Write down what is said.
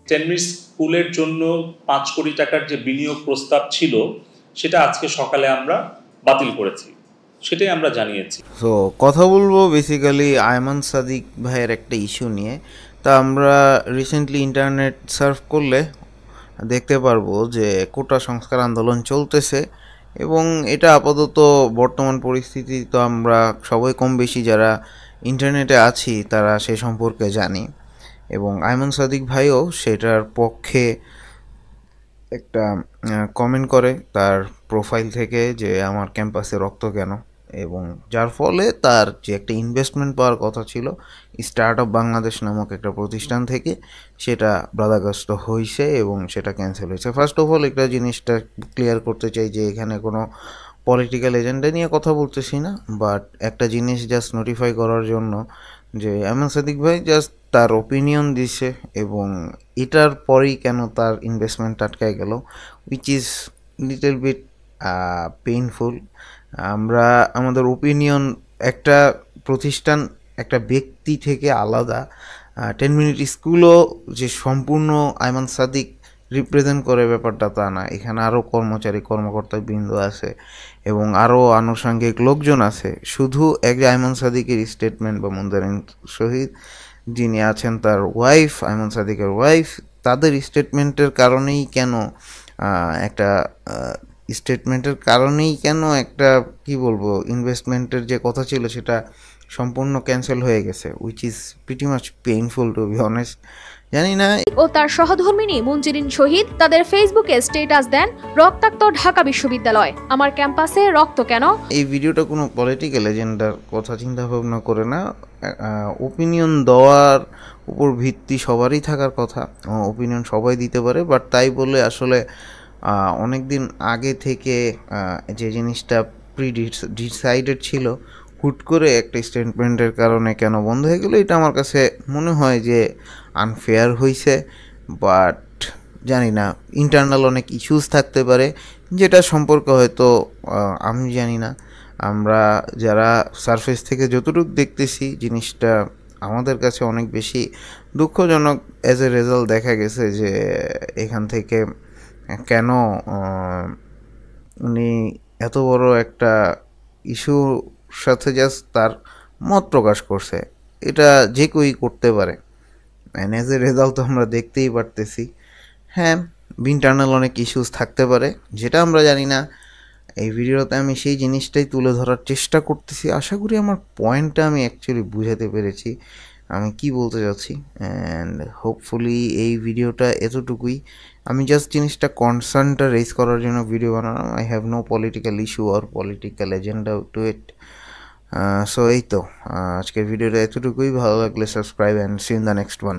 10 minute স্কুলের জন্য 5 কোটি টাকার যে বিনিয়োগ প্রস্তাব ছিল সেটা আজকে সকালে আমরা বাতিল করেছি, সেটাই আমরা জানিয়েছি। সো কথা বলবো বেসিক্যালি আয়মান সাদিক ভাইয়ের একটা ইস্যু নিয়ে। তা আমরা রিসেন্টলি ইন্টারনেট সার্ফ করলে দেখতে পারবো যে কোটা সংস্কার আন্দোলন চলতেছে, এবং এটা আপাতত বর্তমান পরিস্থিতি তো আমরা সবাই কম বেশি যারা ইন্টারনেটে আছি তারা সে সম্পর্কে জানি, এবং আয়মান সাদিক ভাইও সেটার পক্ষে একটা কমেন্ট করে তার প্রোফাইল থেকে যে আমার ক্যাম্পাসে রক্ত কেন, এবং যার ফলে তার যে একটা ইনভেস্টমেন্ট পাওয়ার কথা ছিল স্টার্ট আপ বাংলাদেশ নামক একটা প্রতিষ্ঠান থেকে, সেটা বাধাগ্রস্ত হয়েছে এবং সেটা ক্যান্সেল হয়েছে। ফার্স্ট অফ অল একটা জিনিসটা ক্লিয়ার করতে চাই যে এখানে কোনো পলিটিক্যাল এজেন্ডা নিয়ে কথা বলতেছি না, বাট একটা জিনিস জাস্ট নোটিফাই করার জন্য যে আয়মান সাদিক ভাই জাস্ট তার ওপিনিয়ন দিছে, এবং এটার পরেই কেন তার ইনভেস্টমেন্ট আটকায় গেল, which is little bit painful. আমরা আমাদের ওপিনিয়ন একটা প্রতিষ্ঠান একটা ব্যক্তি থেকে আলাদা। 10 মিনিট স্কুলও যে সম্পূর্ণ আয়মান সাদিক রিপ্রেজেন্ট করে ব্যাপারটা তা না, এখানে আরও কর্মচারী কর্মকর্তা বৃন্দ আছে এবং আরও আনুষঙ্গিক লোকজন আছে। শুধু এক আয়মান সাদিকের স্টেটমেন্ট বা মুনতারিন শহীদ যিনি আছেন তার ওয়াইফ, আয়মান সাদিকের ওয়াইফ, তাদের স্টেটমেন্টের কারণেই কেন একটা কি বলবো ইনভেস্টমেন্টের যে কথা ছিল সেটা সম্পূর্ণ ক্যান্সেল হয়ে গেছে, which is pretty much painful to be honest. জানি না। ও তার সহধর্মিনী মুনজিরিন শহীদ তাদের ফেসবুকে স্ট্যাটাস দেন, রক্তাক্ত ঢাকা বিশ্ববিদ্যালয়, আমার ক্যাম্পাসে রক্ত কেন। এই ভিডিওটা কোনো পলিটিক্যাল এজেন্ডার কথা চিন্তা ভাবনা করে না, ওপিনিয়ন দেওয়ার উপর ভিত্তি সবারই থাকার কথা, ওপিনিয়ন সবাই দিতে পারে, বাট তাই বলে আসলে অনেক দিন আগে থেকে যে জিনিসটা ডিসাইডেড ছিল হুট করে একটা স্টেটমেন্টের কারণে কেন বন্ধ হয়ে গেলো, এটা আমার কাছে মনে হয় যে আনফেয়ার হয়েছে। বাট জানি না, ইন্টারনাল অনেক ইস্যুস থাকতে পারে যেটা সম্পর্কে হয়তো আমি জানি না। আমরা যারা সারফেস থেকে যতটুকু দেখতেছি জিনিসটা আমাদের কাছে অনেক বেশি দুঃখজনক। অ্যাজ এ রেজাল্ট দেখা গেছে যে এখান থেকে কেন উনি এত বড় একটা ইস্যুর সাথে জাস্ট তার মত প্রকাশ করছে, এটা যে কেউই করতে পারে, অ্যান্ড অ্যাজ এ রেজাল্ট তো আমরা দেখতেই পারতেছি। হ্যাঁ, ইন্টারনাল অনেক ইস্যুস থাকতে পারে যেটা আমরা জানি না। এই ভিডিওতে আমি সেই জিনিসটাই তুলে ধরার চেষ্টা করতেছি, আশা করি আমার পয়েন্টটা আমি অ্যাকচুয়ালি বুঝাতে পেরেছি আমি কি বলতে চাচ্ছি, অ্যান্ড হোপফুলি এই ভিডিওটা এতটুকুই। আমি জাস্ট জিনিসটা কনসার্নটা রেজ করার জন্য ভিডিও বানালাম। I have no political issue or political agenda to it. So এই তো আজকের ভিডিওটা এতটুকুই। ভালো লাগলে subscribe and see in the next one.